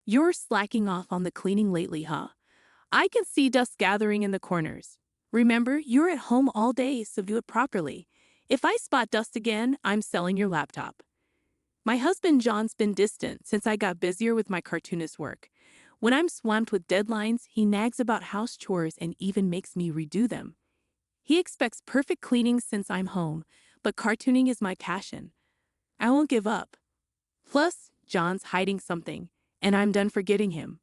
You're slacking off on the cleaning lately, huh? I can see dust gathering in the corners. Remember, you're at home all day, so do it properly. If I spot dust again, I'm selling your laptop. My husband John's been distant since I got busier with my cartoonist work. When I'm swamped with deadlines, he nags about house chores and even makes me redo them. He expects perfect cleaning since I'm home, but cartooning is my passion. I won't give up. Plus, John's hiding something, and I'm done forgetting him.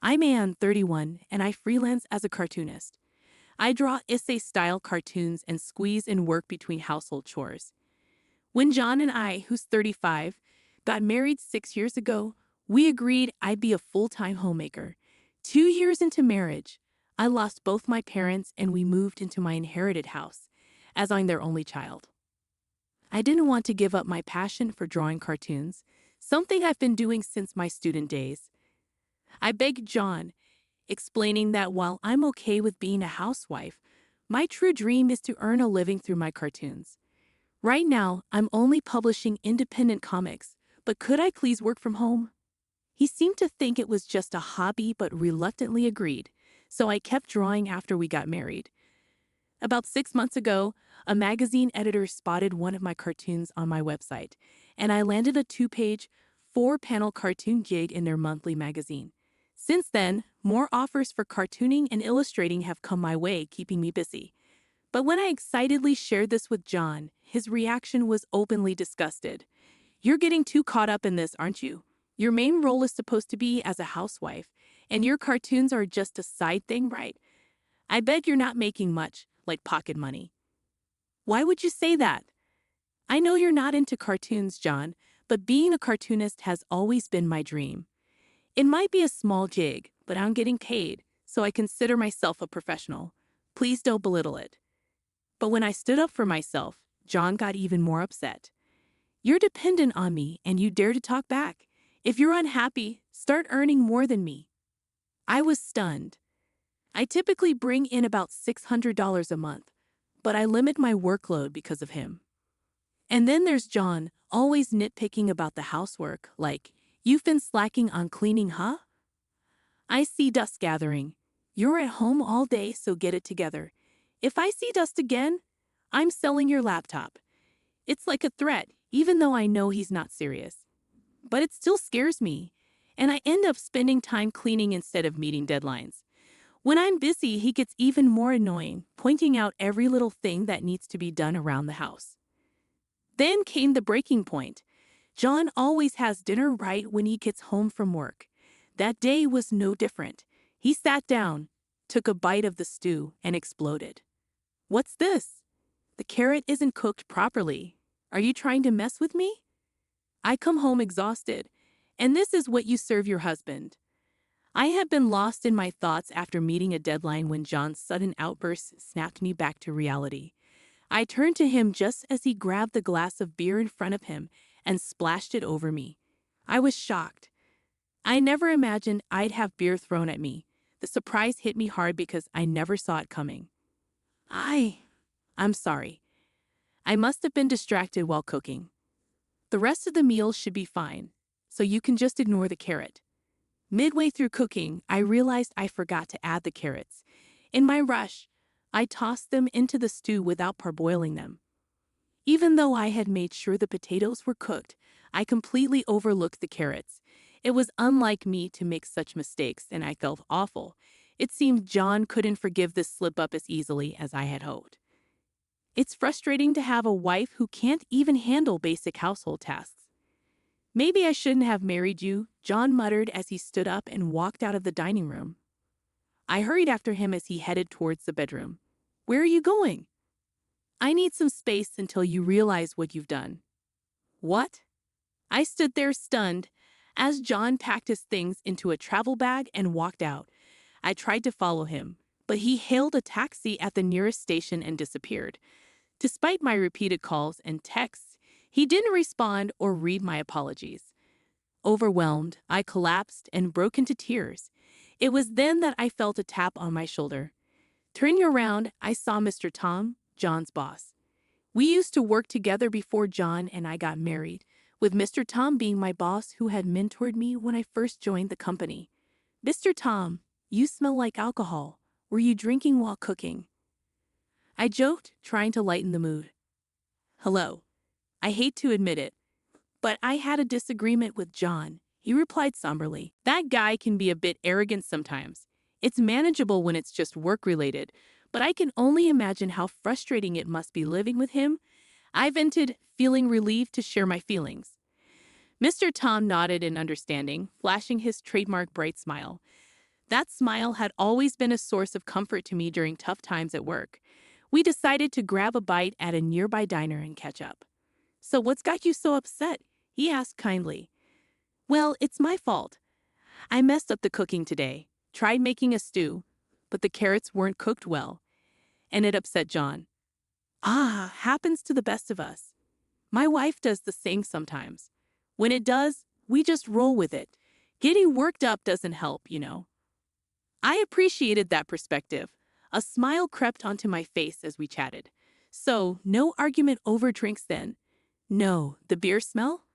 I'm Ann, 31, and I freelance as a cartoonist. I draw essay-style cartoons and squeeze in work between household chores. When John and I, who's 35, got married 6 years ago, we agreed I'd be a full-time homemaker. 2 years into marriage, I lost both my parents and we moved into my inherited house, as I'm their only child. I didn't want to give up my passion for drawing cartoons, something I've been doing since my student days. I begged John, explaining that while I'm okay with being a housewife, my true dream is to earn a living through my cartoons. Right now, I'm only publishing independent comics, but could I please work from home? He seemed to think it was just a hobby but reluctantly agreed, so I kept drawing after we got married. About 6 months ago, a magazine editor spotted one of my cartoons on my website, and I landed a 2-page, 4-panel cartoon gig in their monthly magazine. Since then, more offers for cartooning and illustrating have come my way, keeping me busy. But when I excitedly shared this with John, his reaction was openly disgusted. "You're getting too caught up in this, aren't you? Your main role is supposed to be as a housewife, and your cartoons are just a side thing, right? I bet you're not making much, like pocket money." Why would you say that? I know you're not into cartoons, John, but being a cartoonist has always been my dream. It might be a small gig, but I'm getting paid, so I consider myself a professional. Please don't belittle it. But when I stood up for myself, John got even more upset. "You're dependent on me, and you dare to talk back. If you're unhappy, start earning more than me." I was stunned. I typically bring in about $600 a month, but I limit my workload because of him. And then there's John, always nitpicking about the housework, like, "You've been slacking on cleaning, huh? I see dust gathering. You're at home all day, so get it together. If I see dust again, I'm selling your laptop." It's like a threat, even though I know he's not serious. But it still scares me, and I end up spending time cleaning instead of meeting deadlines. When I'm busy, he gets even more annoying, pointing out every little thing that needs to be done around the house. Then came the breaking point. John always has dinner right when he gets home from work. That day was no different. He sat down, took a bite of the stew, and exploded. "What's this? The carrot isn't cooked properly. Are you trying to mess with me?" I come home exhausted, and this is what you serve your husband. I had been lost in my thoughts after meeting a deadline when John's sudden outburst snapped me back to reality. I turned to him just as he grabbed the glass of beer in front of him and splashed it over me. I was shocked. I never imagined I'd have beer thrown at me. The surprise hit me hard because I never saw it coming. I'm sorry. I must have been distracted while cooking. The rest of the meal should be fine, so you can just ignore the carrot." Midway through cooking, I realized I forgot to add the carrots. In my rush, I tossed them into the stew without parboiling them. Even though I had made sure the potatoes were cooked, I completely overlooked the carrots. It was unlike me to make such mistakes, and I felt awful. It seemed John couldn't forgive this slip-up as easily as I had hoped. It's frustrating to have a wife who can't even handle basic household tasks. "Maybe I shouldn't have married you," John muttered as he stood up and walked out of the dining room. I hurried after him as he headed towards the bedroom. "Where are you going?" "I need some space until you realize what you've done." "What?" I stood there stunned as John packed his things into a travel bag and walked out. I tried to follow him, but he hailed a taxi at the nearest station and disappeared. Despite my repeated calls and texts, he didn't respond or read my apologies. Overwhelmed, I collapsed and broke into tears. It was then that I felt a tap on my shoulder. Turning around, I saw Mr. Tom, John's boss. We used to work together before John and I got married. with Mr. Tom being my boss who had mentored me when I first joined the company. "Mr. Tom, you smell like alcohol. Were you drinking while cooking?" I joked, trying to lighten the mood. "Hello. I hate to admit it, but I had a disagreement with John," he replied somberly. "That guy can be a bit arrogant sometimes. It's manageable when it's just work-related, but I can only imagine how frustrating it must be living with him." I vented, feeling relieved to share my feelings. Mr. Tom nodded in understanding, flashing his trademark bright smile. That smile had always been a source of comfort to me during tough times at work. We decided to grab a bite at a nearby diner and catch up. "So what's got you so upset?" he asked kindly. "Well, it's my fault. I messed up the cooking today. Tried making a stew, but the carrots weren't cooked well, and it upset John." "Ah, happens to the best of us. My wife does the same sometimes. When it does, we just roll with it. Getting worked up doesn't help, you know." I appreciated that perspective. A smile crept onto my face as we chatted. "So, no argument over drinks then?" "No, the beer smell?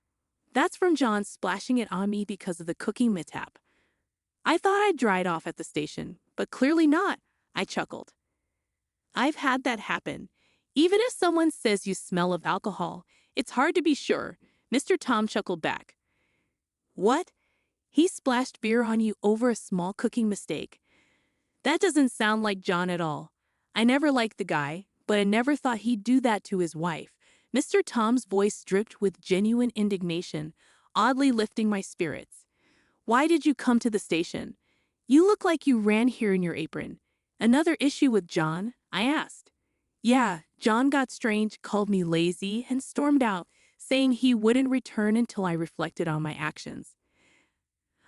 That's from John splashing it on me because of the cooking mishap. I thought I'd dried off at the station, but clearly not," I chuckled. "I've had that happen. Even if someone says you smell of alcohol, it's hard to be sure." Mr. Tom chuckled back. "What? He splashed beer on you over a small cooking mistake? That doesn't sound like John at all. I never liked the guy, but I never thought he'd do that to his wife." Mr. Tom's voice dripped with genuine indignation, oddly lifting my spirits. "Why did you come to the station? You look like you ran here in your apron." "Another issue with John?" I asked. "Yeah, John got strange, called me lazy, and stormed out, saying he wouldn't return until I reflected on my actions.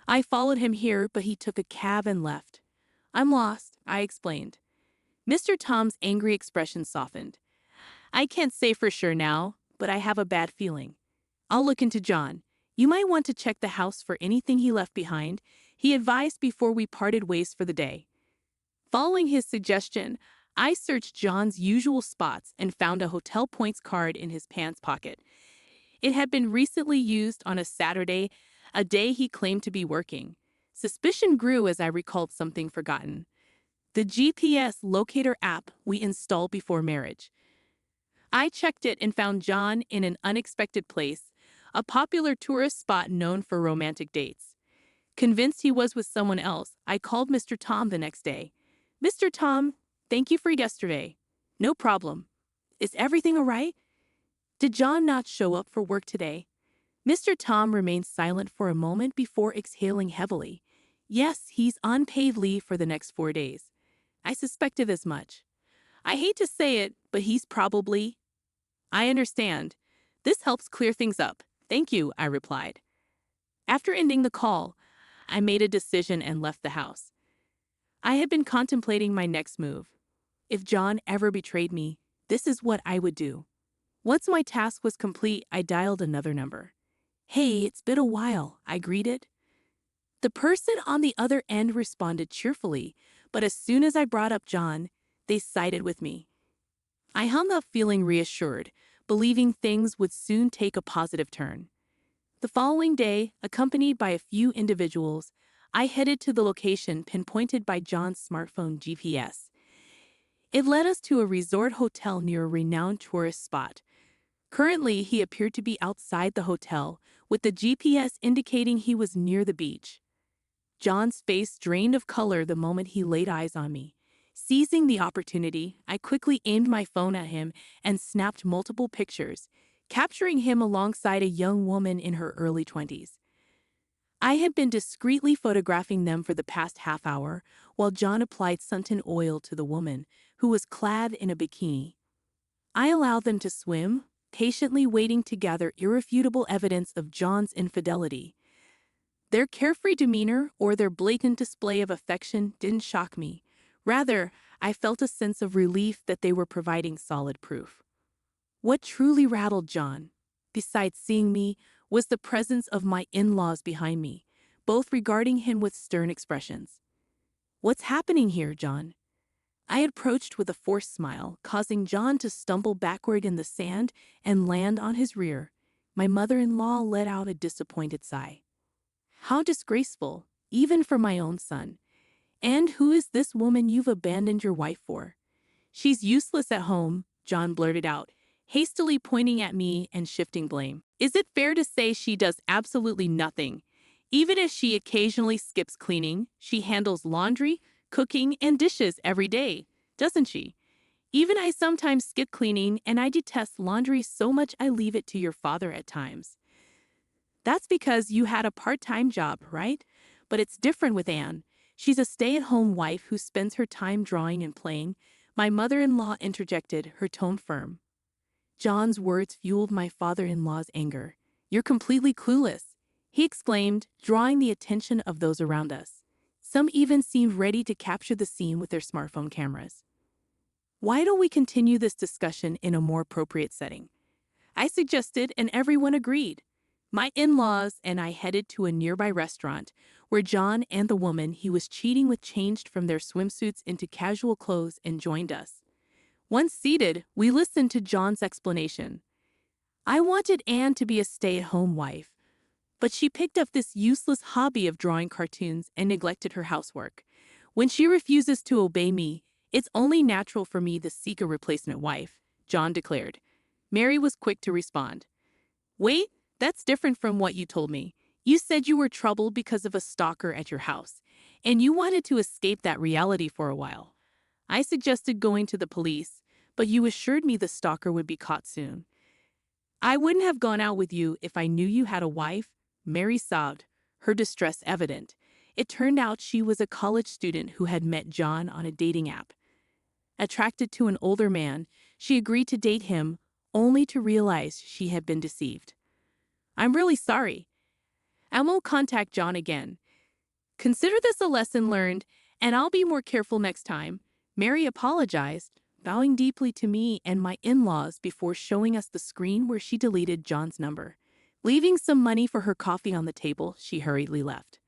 I followed him here, but he took a cab and left. I'm lost," I explained. Mr. Tom's angry expression softened. "I can't say for sure now, but I have a bad feeling. I'll look into John. You might want to check the house for anything he left behind," he advised before we parted ways for the day. Following his suggestion, I searched John's usual spots and found a hotel points card in his pants pocket. It had been recently used on a Saturday, a day he claimed to be working. Suspicion grew as I recalled something forgotten: the GPS locator app we installed before marriage. I checked it and found John in an unexpected place, a popular tourist spot known for romantic dates. Convinced he was with someone else, I called Mr. Tom the next day. "Mr. Tom, thank you for yesterday." "No problem. Is everything all right? Did John not show up for work today?" Mr. Tom remained silent for a moment before exhaling heavily. "Yes, he's on paid leave for the next 4 days. I suspected as much. I hate to say it, but he's probably—" "I understand. This helps clear things up. Thank you," I replied. After ending the call, I made a decision and left the house. I had been contemplating my next move. If John ever betrayed me, this is what I would do. Once my task was complete, I dialed another number. "Hey, it's been a while," I greeted. The person on the other end responded cheerfully, but as soon as I brought up John, they sided with me. I hung up feeling reassured, believing things would soon take a positive turn. The following day, accompanied by a few individuals, I headed to the location pinpointed by John's smartphone GPS. It led us to a resort hotel near a renowned tourist spot. Currently, he appeared to be outside the hotel, with the GPS indicating he was near the beach. John's face drained of color the moment he laid eyes on me. Seizing the opportunity, I quickly aimed my phone at him and snapped multiple pictures, capturing him alongside a young woman in her early 20s. I had been discreetly photographing them for the past half hour, while John applied suntan oil to the woman, who was clad in a bikini. I allowed them to swim, patiently waiting to gather irrefutable evidence of John's infidelity. Their carefree demeanor or their blatant display of affection didn't shock me. Rather, I felt a sense of relief that they were providing solid proof. What truly rattled John, besides seeing me, was the presence of my in-laws behind me, both regarding him with stern expressions. "What's happening here, John?" I approached with a forced smile, causing John to stumble backward in the sand and land on his rear. My mother-in-law let out a disappointed sigh. How disgraceful, even for my own son. And who is this woman you've abandoned your wife for? She's useless at home, John blurted out, hastily pointing at me and shifting blame. Is it fair to say she does absolutely nothing? Even if she occasionally skips cleaning, she handles laundry, cooking, and dishes every day, doesn't she? Even I sometimes skip cleaning, and I detest laundry so much I leave it to your father at times. That's because you had a part-time job, right? But it's different with Anne. She's a stay-at-home wife who spends her time drawing and playing. My mother-in-law interjected, her tone firm. John's words fueled my father-in-law's anger. You're completely clueless, he exclaimed, drawing the attention of those around us. Some even seemed ready to capture the scene with their smartphone cameras. Why don't we continue this discussion in a more appropriate setting? I suggested, and everyone agreed. My in-laws and I headed to a nearby restaurant where John and the woman he was cheating with changed from their swimsuits into casual clothes and joined us. Once seated, we listened to John's explanation. I wanted Anne to be a stay-at-home wife, but she picked up this useless hobby of drawing cartoons and neglected her housework. When she refuses to obey me, it's only natural for me to seek a replacement wife, John declared. Mary was quick to respond. Wait, that's different from what you told me. You said you were troubled because of a stalker at your house, and you wanted to escape that reality for a while. I suggested going to the police, but you assured me the stalker would be caught soon. I wouldn't have gone out with you if I knew you had a wife, Mary sobbed, her distress evident. It turned out she was a college student who had met John on a dating app. Attracted to an older man, she agreed to date him, only to realize she had been deceived. I'm really sorry. I won't contact John again. Consider this a lesson learned, and I'll be more careful next time. Mary apologized, bowing deeply to me and my in-laws before showing us the screen where she deleted John's number. Leaving some money for her coffee on the table, she hurriedly left.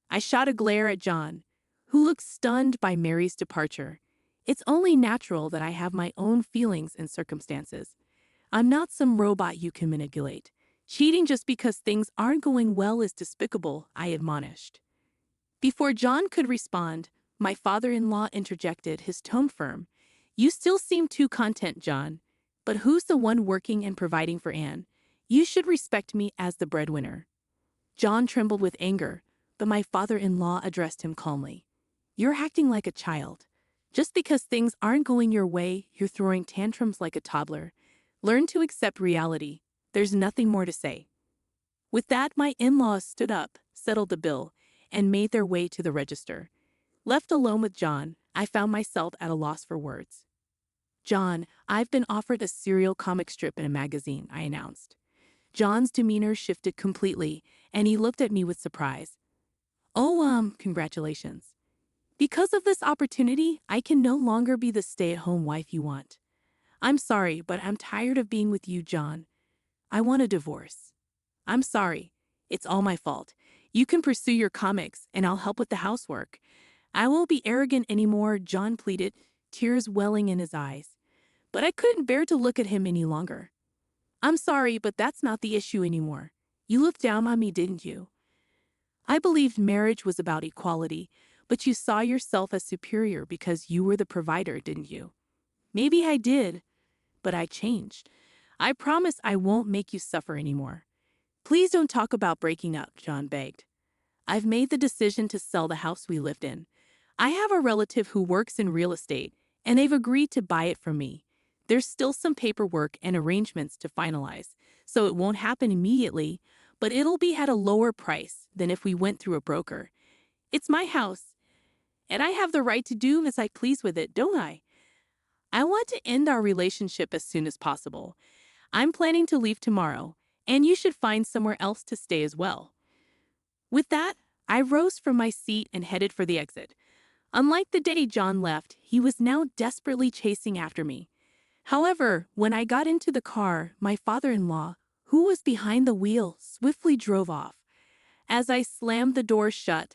I shot a glare at John, who looked stunned by Mary's departure. It's only natural that I have my own feelings and circumstances. I'm not some robot you can manipulate. Cheating just because things aren't going well is despicable, I admonished. Before John could respond, my father-in-law interjected, his tone firm. You still seem too content, John. But who's the one working and providing for Anne? You should respect me as the breadwinner. John trembled with anger, but my father-in-law addressed him calmly. You're acting like a child. Just because things aren't going your way, you're throwing tantrums like a toddler. Learn to accept reality. There's nothing more to say. With that, my in-laws stood up, settled the bill, and made their way to the register. Left alone with John, I found myself at a loss for words. John, I've been offered a serial comic strip in a magazine, I announced. John's demeanor shifted completely, and he looked at me with surprise. Oh, congratulations. Because of this opportunity, I can no longer be the stay-at-home wife you want. I'm sorry, but I'm tired of being with you, John. I want a divorce. I'm sorry. It's all my fault. You can pursue your comics, and I'll help with the housework. I won't be arrogant anymore, John pleaded, tears welling in his eyes. But I couldn't bear to look at him any longer. I'm sorry, but that's not the issue anymore. You looked down on me, didn't you? I believed marriage was about equality, but you saw yourself as superior because you were the provider, didn't you? Maybe I did, but I changed. I promise I won't make you suffer anymore. Please don't talk about breaking up, John begged. I've made the decision to sell the house we lived in. I have a relative who works in real estate, and they've agreed to buy it from me. There's still some paperwork and arrangements to finalize, so it won't happen immediately, but it'll be at a lower price than if we went through a broker. It's my house, and I have the right to do as I please with it, don't I? I want to end our relationship as soon as possible. I'm planning to leave tomorrow, and you should find somewhere else to stay as well. With that, I rose from my seat and headed for the exit. Unlike the day John left, he was now desperately chasing after me. However, when I got into the car, my father-in-law, who was behind the wheel, swiftly drove off. As I slammed the door shut,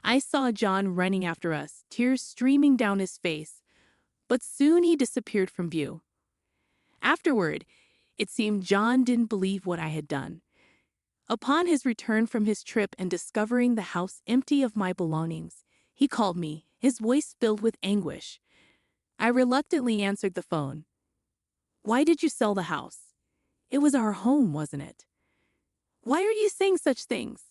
I saw John running after us, tears streaming down his face, but soon he disappeared from view. Afterward, It seemed John didn't believe what I had done. Upon his return from his trip and discovering the house empty of my belongings, he called me, his voice filled with anguish. I reluctantly answered the phone. "Why did you sell the house? It was our home, wasn't it?" "Why are you saying such things?"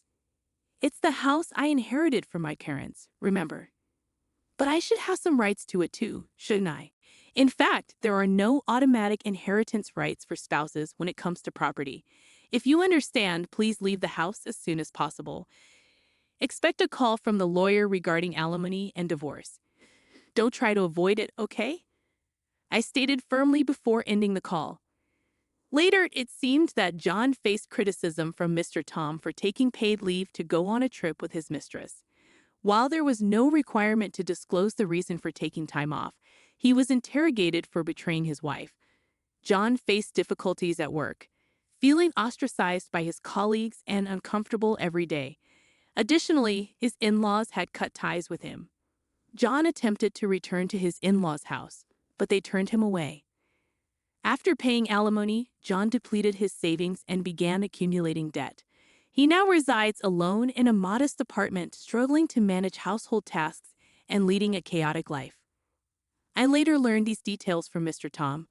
"It's the house I inherited from my parents, remember." "But I should have some rights to it too, shouldn't I?" "In fact, there are no automatic inheritance rights for spouses when it comes to property. If you understand, please leave the house as soon as possible. Expect a call from the lawyer regarding alimony and divorce. Don't try to avoid it, okay?" I stated firmly before ending the call. Later, it seemed that John faced criticism from Mr. Tom for taking paid leave to go on a trip with his mistress. While there was no requirement to disclose the reason for taking time off, he was interrogated for betraying his wife. John faced difficulties at work, feeling ostracized by his colleagues and uncomfortable every day. Additionally, his in-laws had cut ties with him. John attempted to return to his in-laws' house, but they turned him away. After paying alimony, John depleted his savings and began accumulating debt. He now resides alone in a modest apartment, struggling to manage household tasks and leading a chaotic life. I later learned these details from Mr. Tom,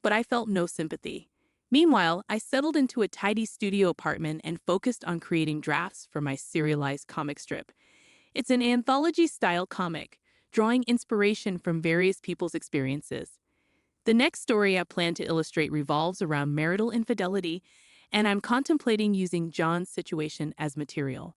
but I felt no sympathy. Meanwhile, I settled into a tidy studio apartment and focused on creating drafts for my serialized comic strip. It's an anthology-style comic, drawing inspiration from various people's experiences. The next story I plan to illustrate revolves around marital infidelity, and I'm contemplating using John's situation as material.